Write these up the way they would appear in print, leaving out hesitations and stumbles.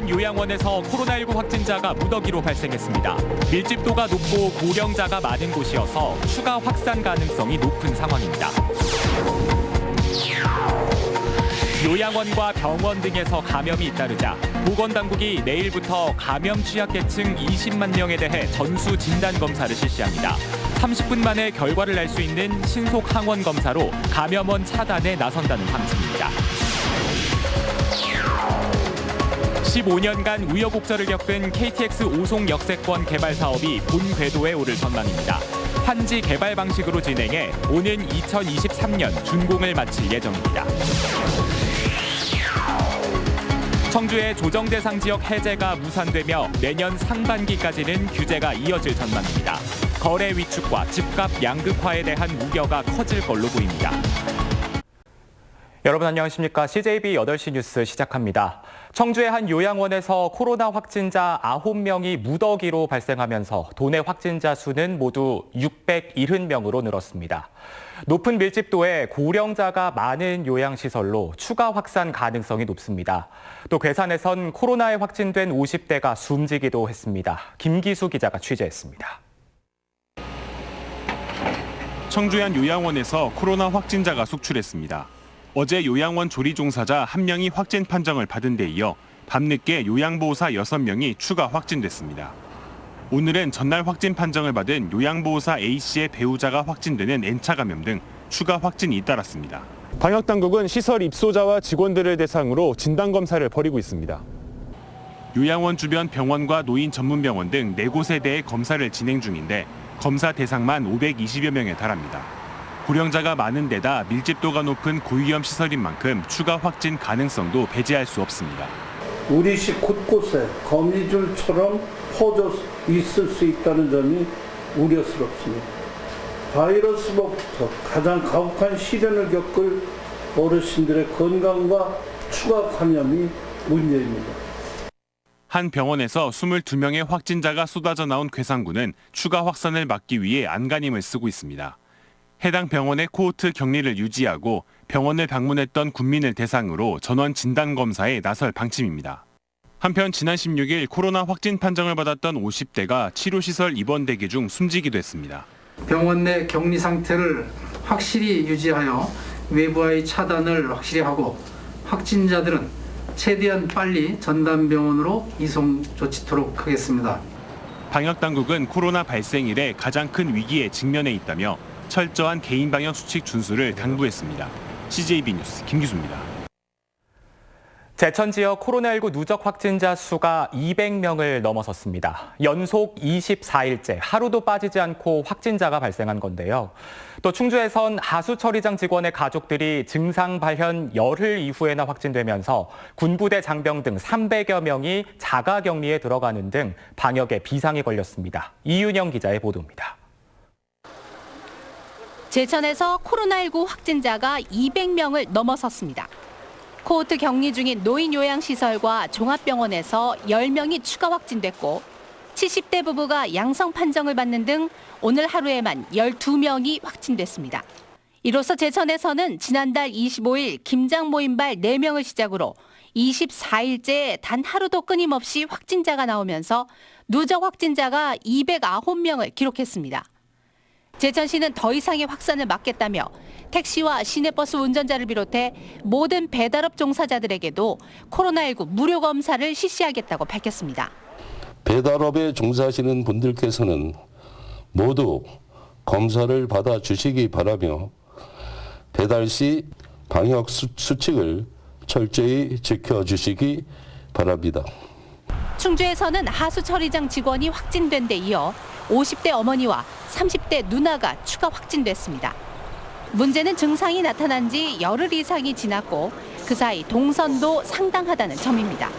한 요양원에서 코로나19 확진자가 무더기로 발생했습니다. 밀집도가 높고 고령자가 많은 곳이어서 추가 확산 가능성이 높은 상황입니다. 요양원과 병원 등에서 감염이 잇따르자 보건당국이 내일부터 감염 취약계층 20만 명에 대해 전수 진단 검사를 실시합니다. 30분 만에 결과를 알 수 있는 신속 항원 검사로 감염원 차단에 나선다는 방침입니다. 15년간 우여곡절을 겪은 KTX 오송 역세권 개발 사업이 본 궤도에 오를 전망입니다. 환지 개발 방식으로 진행해 오는 2023년 준공을 마칠 예정입니다. 청주의 조정 대상 지역 해제가 무산되며 내년 상반기까지는 규제가 이어질 전망입니다. 거래 위축과 집값 양극화에 대한 우려가 커질 걸로 보입니다. 여러분 안녕하십니까? CJB 8시 뉴스 시작합니다. 청주의 한 요양원에서 코로나 확진자 9명이 무더기로 발생하면서 도내 확진자 수는 모두 670명으로 늘었습니다. 높은 밀집도에 고령자가 많은 요양시설로 추가 확산 가능성이 높습니다. 또 괴산에선 코로나에 확진된 50대가 숨지기도 했습니다. 김기수 기자가 취재했습니다. 청주의 한 요양원에서 코로나 확진자가 속출했습니다. 어제 요양원 조리 종사자 1명이 확진 판정을 받은 데 이어 밤늦게 요양보호사 6명이 추가 확진됐습니다. 오늘은 전날 확진 판정을 받은 요양보호사 A씨의 배우자가 확진되는 N차 감염 등 추가 확진이 잇따랐습니다. 방역당국은 시설 입소자와 직원들을 대상으로 진단검사를 벌이고 있습니다. 요양원 주변 병원과 노인 전문병원 등 4곳에 대해 검사를 진행 중인데 검사 대상만 520여 명에 달합니다. 고령자가 많은 데다 밀집도가 높은 고위험 시설인 만큼 추가 확진 가능성도 배제할 수 없습니다. 우리 시 곳곳에 거미줄처럼 퍼져 있을 수 있다는 점이 우려스럽습니다. 바이러스로부터 가장 가혹한 시련을 겪을 어르신들의 건강과 추가 감염이 문제입니다. 한 병원에서 22명의 확진자가 쏟아져 나온 괴산구는 추가 확산을 막기 위해 안간힘을 쓰고 있습니다. 해당 병원의 코호트 격리를 유지하고 병원을 방문했던 군민을 대상으로 전원 진단검사에 나설 방침입니다. 한편 지난 16일 코로나 확진 판정을 받았던 50대가 치료시설 입원 대기 중 숨지기도 했습니다. 병원 내 격리 상태를 확실히 유지하여 외부와의 차단을 확실히 하고 확진자들은 최대한 빨리 전담병원으로 이송 조치토록 하겠습니다. 방역당국은 코로나 발생 이래 가장 큰 위기에 직면해 있다며 철저한 개인 방역 수칙 준수를 당부했습니다. CJB 뉴스 김기수입니다. 제천 지역 코로나19 누적 확진자 수가 200명을 넘어섰습니다. 연속 24일째 하루도 빠지지 않고 확진자가 발생한 건데요. 또 충주에선 하수처리장 직원의 가족들이 증상 발현 열흘 이후에나 확진되면서 군부대 장병 등 300여 명이 자가격리에 들어가는 등 방역에 비상이 걸렸습니다. 이윤영 기자의 보도입니다. 제천에서 코로나19 확진자가 200명을 넘어섰습니다. 코호트 격리 중인 노인 요양시설과 종합병원에서 10명이 추가 확진됐고 70대 부부가 양성 판정을 받는 등 오늘 하루에만 12명이 확진됐습니다. 이로써 제천에서는 지난달 25일 김장 모임발 4명을 시작으로 24일째 단 하루도 끊임없이 확진자가 나오면서 누적 확진자가 209명을 기록했습니다. 제천시는 더 이상의 확산을 막겠다며 택시와 시내버스 운전자를 비롯해 모든 배달업 종사자들에게도 코로나19 무료 검사를 실시하겠다고 밝혔습니다. 배달업에 종사하시는 분들께서는 모두 검사를 받아주시기 바라며 배달 시 방역 수칙을 철저히 지켜주시기 바랍니다. 충주에서는 하수처리장 직원이 확진된 데 이어 50대 어머니와 30대 누나가 추가 확진됐습니다. 문제는 증상이 나타난 지 열흘 이상이 지났고 그 사이 동선도 상당하다는 점입니다.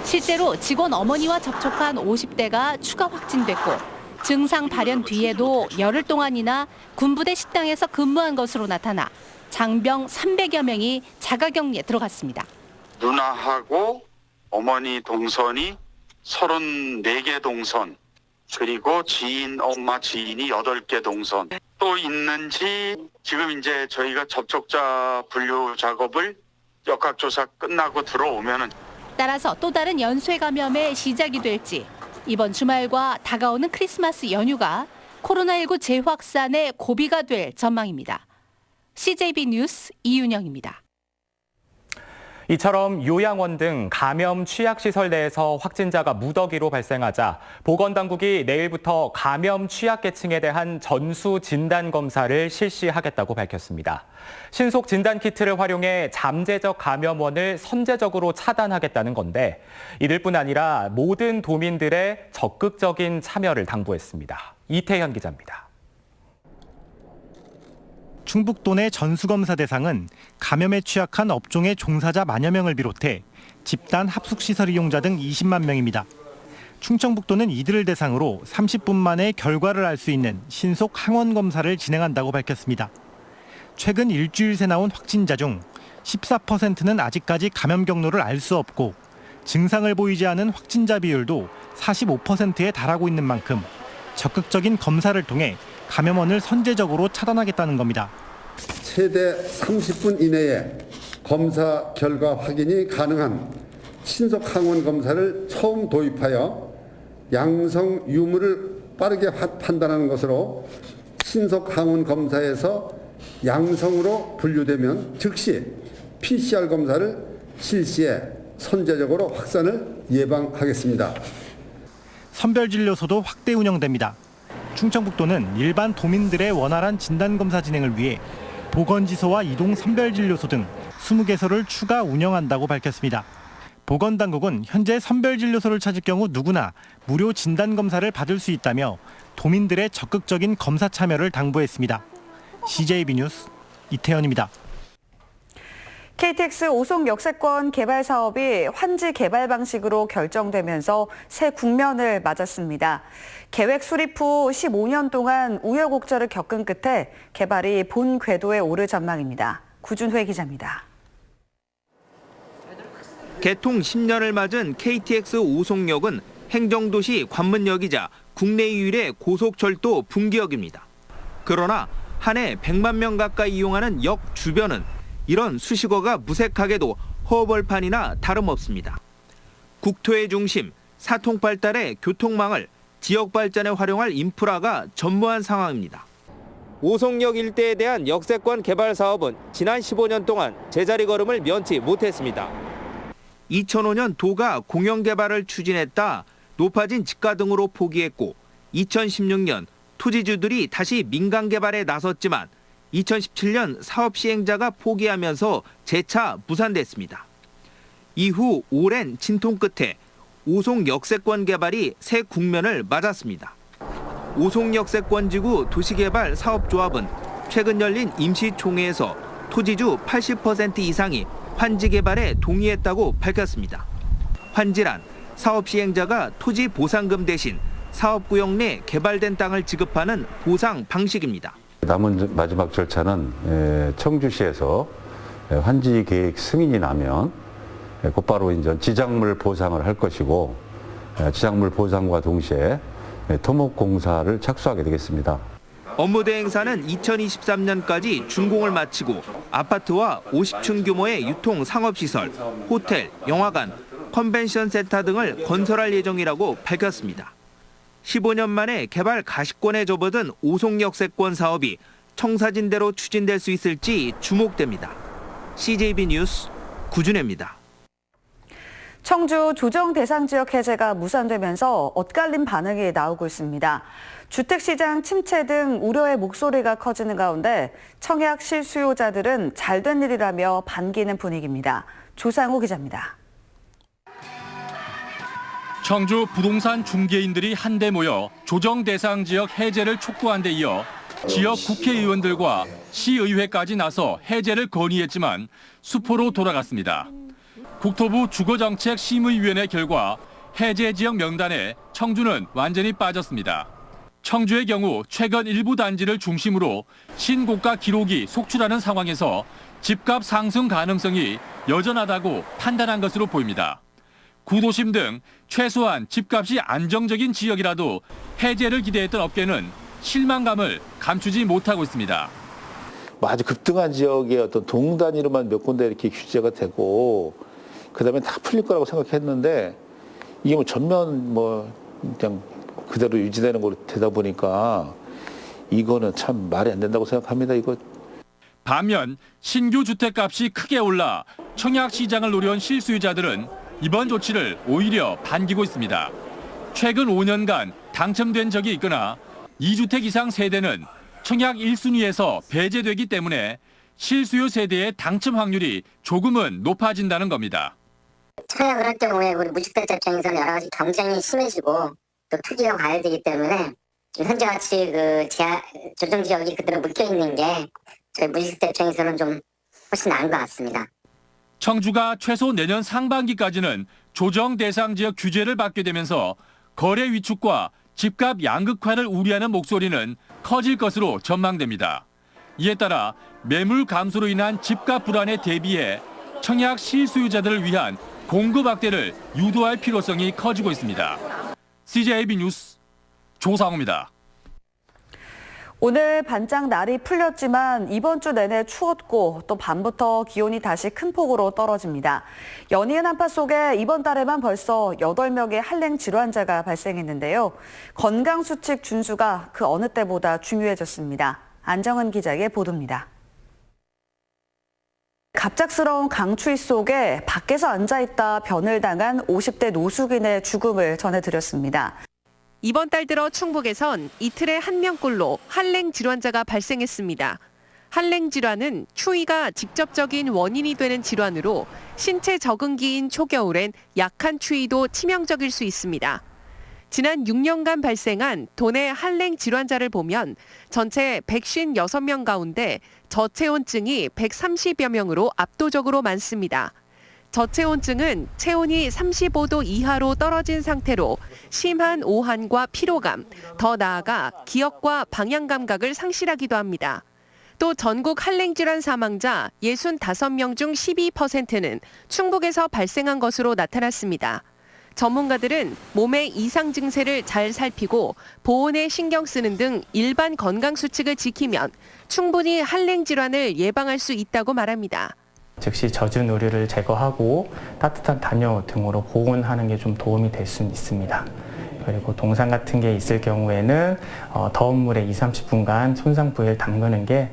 실제로 직원 어머니와 접촉한 50대가 추가 확진됐고 증상 발현 뒤에도 열흘 동안이나 군부대 식당에서 근무한 것으로 나타나 장병 300여 명이 자가격리에 들어갔습니다. 누나하고 어머니 동선이 34개 동선, 그리고 엄마 지인이 8개 동선 또 있는지 지금 이제 저희가 접촉자 분류 작업을 역학조사 끝나고 들어오면은 따라서 또 다른 연쇄 감염의 시작이 될지 이번 주말과 다가오는 크리스마스 연휴가 코로나19 재확산의 고비가 될 전망입니다. CJB 뉴스 이윤영입니다. 이처럼 요양원 등 감염 취약시설 내에서 확진자가 무더기로 발생하자 보건당국이 내일부터 감염 취약계층에 대한 전수 진단 검사를 실시하겠다고 밝혔습니다. 신속 진단 키트를 활용해 잠재적 감염원을 선제적으로 차단하겠다는 건데 이들뿐 아니라 모든 도민들의 적극적인 참여를 당부했습니다. 이태현 기자입니다. 충북도 내 전수검사 대상은 감염에 취약한 업종의 종사자 만여 명을 비롯해 집단 합숙시설 이용자 등 20만 명입니다. 충청북도는 이들을 대상으로 30분 만에 결과를 알 수 있는 신속 항원 검사를 진행한다고 밝혔습니다. 최근 일주일 새 나온 확진자 중 14%는 아직까지 감염 경로를 알 수 없고 증상을 보이지 않은 확진자 비율도 45%에 달하고 있는 만큼 적극적인 검사를 통해 감염원을 선제적으로 차단하겠다는 겁니다. 최대 30분 이내에 검사 결과 확인이 가능한 신속 항원 검사를 처음 도입하여 양성 유무를 빠르게 판단하는 것으로 신속 항원 검사에서 양성으로 분류되면 즉시 PCR 검사를 실시해 선제적으로 확산을 예방하겠습니다. 선별진료소도 확대 운영됩니다. 충청북도는 일반 도민들의 원활한 진단검사 진행을 위해 보건지소와 이동 선별진료소 등 20개소를 추가 운영한다고 밝혔습니다. 보건당국은 현재 선별진료소를 찾을 경우 누구나 무료 진단검사를 받을 수 있다며 도민들의 적극적인 검사 참여를 당부했습니다. CJB 뉴스 이태현입니다. KTX 오송 역세권 개발 사업이 환지 개발 방식으로 결정되면서 새 국면을 맞았습니다. 계획 수립 후 15년 동안 우여곡절을 겪은 끝에 개발이 본 궤도에 오를 전망입니다. 구준회 기자입니다. 개통 10년을 맞은 KTX 오송역은 행정도시 관문역이자 국내 유일의 고속철도 분기역입니다. 그러나 한 해 100만 명 가까이 이용하는 역 주변은 이런 수식어가 무색하게도 허벌판이나 다름없습니다. 국토의 중심, 사통 발달의 교통망을 지역 발전에 활용할 인프라가 전무한 상황입니다. 오송역 일대에 대한 역세권 개발 사업은 지난 15년 동안 제자리 걸음을 면치 못했습니다. 2005년 도가 공영 개발을 추진했다 높아진 집가 등으로 포기했고 2016년 토지주들이 다시 민간 개발에 나섰지만 2017년 사업 시행자가 포기하면서 재차 무산됐습니다. 이후 오랜 진통 끝에 오송 역세권 개발이 새 국면을 맞았습니다. 오송 역세권지구 도시개발 사업조합은 최근 열린 임시총회에서 토지주 80% 이상이 환지 개발에 동의했다고 밝혔습니다. 환지란 사업 시행자가 토지 보상금 대신 사업구역 내 개발된 땅을 지급하는 보상 방식입니다. 남은 마지막 절차는 청주시에서 환지 계획 승인이 나면 곧바로 이제 지작물 보상을 할 것이고 지작물 보상과 동시에 토목공사를 착수하게 되겠습니다. 업무 대행사는 2023년까지 준공을 마치고 아파트와 50층 규모의 유통 상업시설, 호텔, 영화관, 컨벤션 센터 등을 건설할 예정이라고 밝혔습니다. 15년 만에 개발 가시권에 접어든 오송 역세권 사업이 청사진대로 추진될 수 있을지 주목됩니다. CJB 뉴스 구준혜입니다. 청주 조정 대상 지역 해제가 무산되면서 엇갈린 반응이 나오고 있습니다. 주택시장 침체 등 우려의 목소리가 커지는 가운데 청약 실수요자들은 잘된 일이라며 반기는 분위기입니다. 조상우 기자입니다. 청주 부동산 중개인들이 한데 모여 조정 대상 지역 해제를 촉구한 데 이어 지역 국회의원들과 시의회까지 나서 해제를 건의했지만 수포로 돌아갔습니다. 국토부 주거정책심의위원회 결과 해제 지역 명단에 청주는 완전히 빠졌습니다. 청주의 경우 최근 일부 단지를 중심으로 신고가 기록이 속출하는 상황에서 집값 상승 가능성이 여전하다고 판단한 것으로 보입니다. 구도심 등 최소한 집값이 안정적인 지역이라도 해제를 기대했던 업계는 실망감을 감추지 못하고 있습니다. 아주 급등한 지역의 어떤 동 단위로만 몇 군데 이렇게 규제가 되고 그다음에 다 풀릴 거라고 생각했는데 이게 뭐 전면 그냥 그대로 유지되는 걸로 되다 보니까 이거는 참 말이 안 된다고 생각합니다. 이거. 반면 신규 주택값이 크게 올라 청약 시장을 노려온 실수요자들은 이번 조치를 오히려 반기고 있습니다. 최근 5년간 당첨된 적이 있거나 2주택 이상 세대는 청약 1순위에서 배제되기 때문에 실수요 세대의 당첨 확률이 조금은 높아진다는 겁니다. 청약을 할 경우에 우리 무주택자 입장에서는 여러 가지 경쟁이 심해지고 또 투기가 과열되기 때문에 현재같이 조정 지역이 그대로 묶여 있는 게 저희 무주택자 입장에서는 좀 훨씬 나은 것 같습니다. 청주가 최소 내년 상반기까지는 조정 대상 지역 규제를 받게 되면서 거래 위축과 집값 양극화를 우려하는 목소리는 커질 것으로 전망됩니다. 이에 따라 매물 감소로 인한 집값 불안에 대비해 청약 실수요자들을 위한 공급 확대를 유도할 필요성이 커지고 있습니다. CJB 뉴스 조상우입니다. 오늘 반짝 날이 풀렸지만 이번 주 내내 추웠고 또 밤부터 기온이 다시 큰 폭으로 떨어집니다. 연이은 한파 속에 이번 달에만 벌써 8명의 한랭 질환자가 발생했는데요. 건강수칙 준수가 그 어느 때보다 중요해졌습니다. 안정은 기자의 보도입니다. 갑작스러운 강추위 속에 밖에서 앉아있다 변을 당한 50대 노숙인의 죽음을 전해드렸습니다. 이번 달 들어 충북에선 이틀에 1명꼴로 한랭 질환자가 발생했습니다. 한랭 질환은 추위가 직접적인 원인이 되는 질환으로 신체 적응기인 초겨울엔 약한 추위도 치명적일 수 있습니다. 지난 6년간 발생한 도내 한랭 질환자를 보면 전체 156명 가운데 저체온증이 130여 명으로 압도적으로 많습니다. 저체온증은 체온이 35도 이하로 떨어진 상태로 심한 오한과 피로감, 더 나아가 기억과 방향 감각을 상실하기도 합니다. 또 전국 한랭 질환 사망자 65명 중 12%는 충북에서 발생한 것으로 나타났습니다. 전문가들은 몸의 이상 증세를 잘 살피고 보온에 신경 쓰는 등 일반 건강 수칙을 지키면 충분히 한랭 질환을 예방할 수 있다고 말합니다. 즉시 젖은 의류를 제거하고 따뜻한 담요 등으로 보온하는 게 좀 도움이 될 수 있습니다. 그리고 동상 같은 게 있을 경우에는 더운 물에 20-30분간 손상 부위를 담그는 게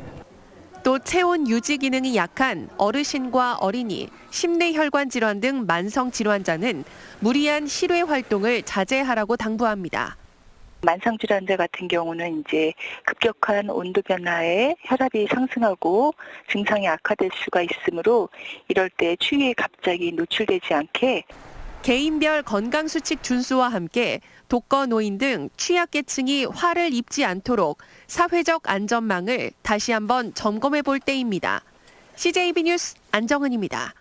또 체온 유지 기능이 약한 어르신과 어린이, 심내혈관 질환 등 만성 질환자는 무리한 실외 활동을 자제하라고 당부합니다. 만성 질환자 같은 경우는 이제 급격한 온도 변화에 혈압이 상승하고 증상이 악화될 수가 있으므로 이럴 때 추위에 갑자기 노출되지 않게 개인별 건강수칙 준수와 함께 독거 노인 등 취약계층이 화를 입지 않도록 사회적 안전망을 다시 한번 점검해 볼 때입니다. CJB 뉴스 안정은입니다.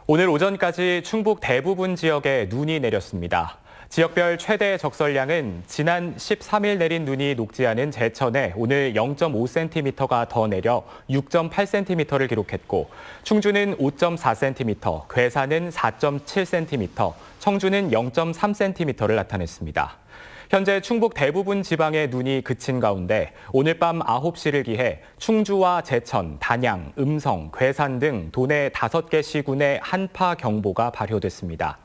오늘 오전까지 충북 대부분 지역에 눈이 내렸습니다. 지역별 최대 적설량은 지난 13일 내린 눈이 녹지 않은 제천에 오늘 0.5cm가 더 내려 6.8cm를 기록했고 충주는 5.4cm, 괴산은 4.7cm, 청주는 0.3cm를 나타냈습니다. 현재 충북 대부분 지방의 눈이 그친 가운데 오늘 밤 9시를 기해 충주와 제천, 단양, 음성, 괴산 등 도내 5개 시군에 한파 경보가 발효됐습니다.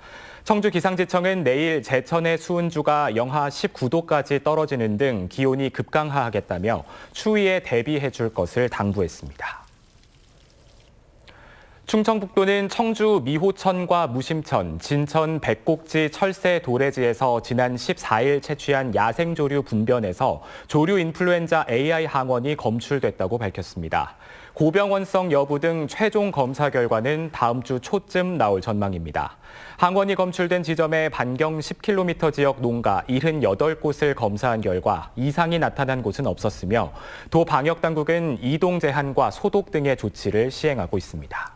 청주기상지청은 내일 제천의 수은주가 영하 19도까지 떨어지는 등 기온이 급강하하겠다며 추위에 대비해 줄 것을 당부했습니다. 충청북도는 청주 미호천과 무심천, 진천 백곡지 철새 도래지에서 지난 14일 채취한 야생조류 분변에서 조류 인플루엔자 AI 항원이 검출됐다고 밝혔습니다. 고병원성 여부 등 최종 검사 결과는 다음 주 초쯤 나올 전망입니다. 항원이 검출된 지점의 반경 10km 지역 농가 78곳을 검사한 결과 이상이 나타난 곳은 없었으며 도 방역당국은 이동 제한과 소독 등의 조치를 시행하고 있습니다.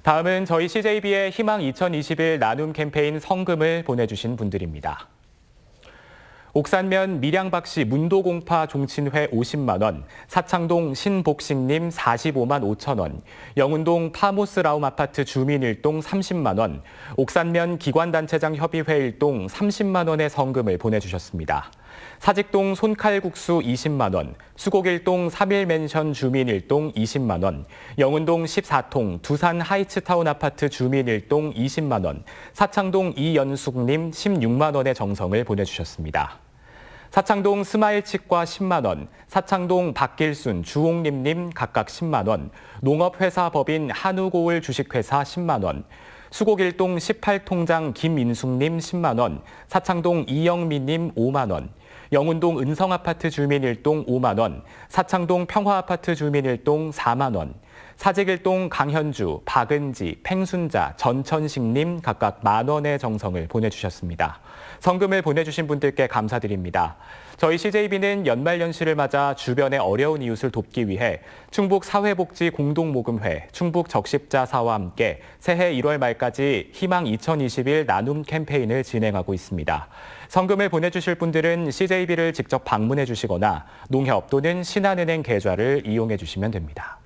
다음은 저희 CJB의 희망 2021 나눔 캠페인 성금을 보내주신 분들입니다. 옥산면 밀양박씨 문도공파 종친회 50만 원, 사창동 신복식님 45만 5천 원, 영운동 파모스라움 아파트 주민 일동 30만 원, 옥산면 기관단체장 협의회 일동 30만 원의 성금을 보내주셨습니다. 사직동 손칼국수 20만 원, 수곡일동 3일맨션 주민 일동 20만 원, 영운동 14통 두산 하이츠타운 아파트 주민 일동 20만 원, 사창동 이연숙님 16만 원의 정성을 보내주셨습니다. 사창동 스마일치과 10만 원, 사창동 박길순, 주홍림님 각각 10만 원, 농업회사법인 한우고을 주식회사 10만 원, 수곡일동 18통장 김민숙님 10만 원, 사창동 이영미님 5만 원, 영운동 은성아파트 주민 일동 5만 원, 사창동 평화아파트 주민 일동 4만 원, 사직일동 강현주, 박은지, 팽순자, 전천식님 각각 만 원의 정성을 보내주셨습니다. 성금을 보내주신 분들께 감사드립니다. 저희 CJB는 연말연시를 맞아 주변의 어려운 이웃을 돕기 위해 충북사회복지공동모금회, 충북적십자사와 함께 새해 1월 말까지 희망 2021 나눔 캠페인을 진행하고 있습니다. 성금을 보내주실 분들은 CJB를 직접 방문해 주시거나 농협 또는 신한은행 계좌를 이용해 주시면 됩니다.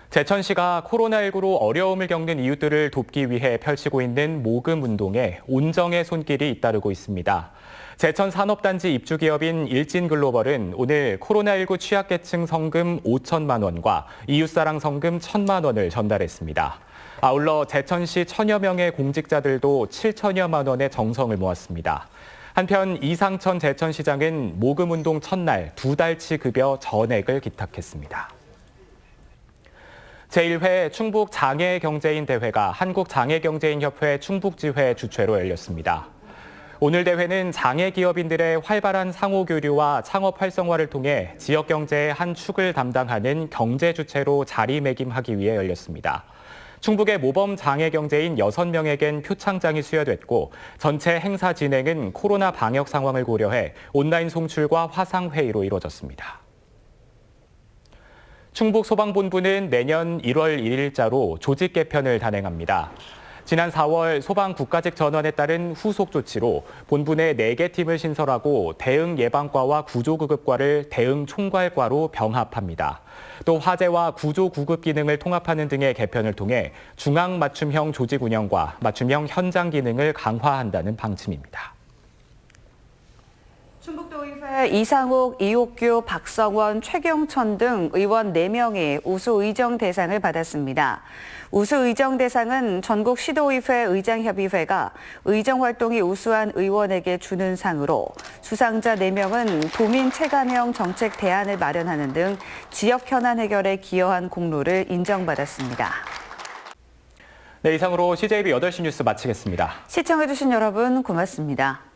제천시가 코로나19로 어려움을 겪는 이웃들을 돕기 위해 펼치고 있는 모금 운동에 온정의 손길이 잇따르고 있습니다. 제천 산업단지 입주기업인 일진글로벌은 오늘 코로나19 취약계층 성금 5천만 원과 이웃사랑 성금 1,000만 원을 전달했습니다. 아울러 제천시 1,000여 명의 공직자들도 7천여만 원의 정성을 모았습니다. 한편 이상천 제천시장은 모금운동 첫날 2달치 급여 전액을 기탁했습니다. 제1회 충북장애경제인 대회가 한국장애경제인협회 충북지회 주최로 열렸습니다. 오늘 대회는 장애 기업인들의 활발한 상호교류와 창업 활성화를 통해 지역 경제의 한 축을 담당하는 경제 주체로 자리매김하기 위해 열렸습니다. 충북의 모범 장애 경제인 6명에겐 표창장이 수여됐고 전체 행사 진행은 코로나 방역 상황을 고려해 온라인 송출과 화상회의로 이루어졌습니다. 충북소방본부는 내년 1월 1일자로 조직 개편을 단행합니다. 지난 4월 소방 국가직 전환에 따른 후속 조치로 본부 내 4개 팀을 신설하고 대응 예방과와 구조구급과를 대응 총괄과로 병합합니다. 또 화재와 구조 구급 기능을 통합하는 등의 개편을 통해 중앙 맞춤형 조직 운영과 맞춤형 현장 기능을 강화한다는 방침입니다. 충북도의회 이상욱, 이옥규, 박성원, 최경천 등 의원 4명이 우수의정 대상을 받았습니다. 우수의정 대상은 전국시도의회 의장협의회가 의정활동이 우수한 의원에게 주는 상으로 수상자 4명은 도민 체감형 정책 대안을 마련하는 등 지역 현안 해결에 기여한 공로를 인정받았습니다. 네, 이상으로 CJB 8시 뉴스 마치겠습니다. 시청해주신 여러분 고맙습니다.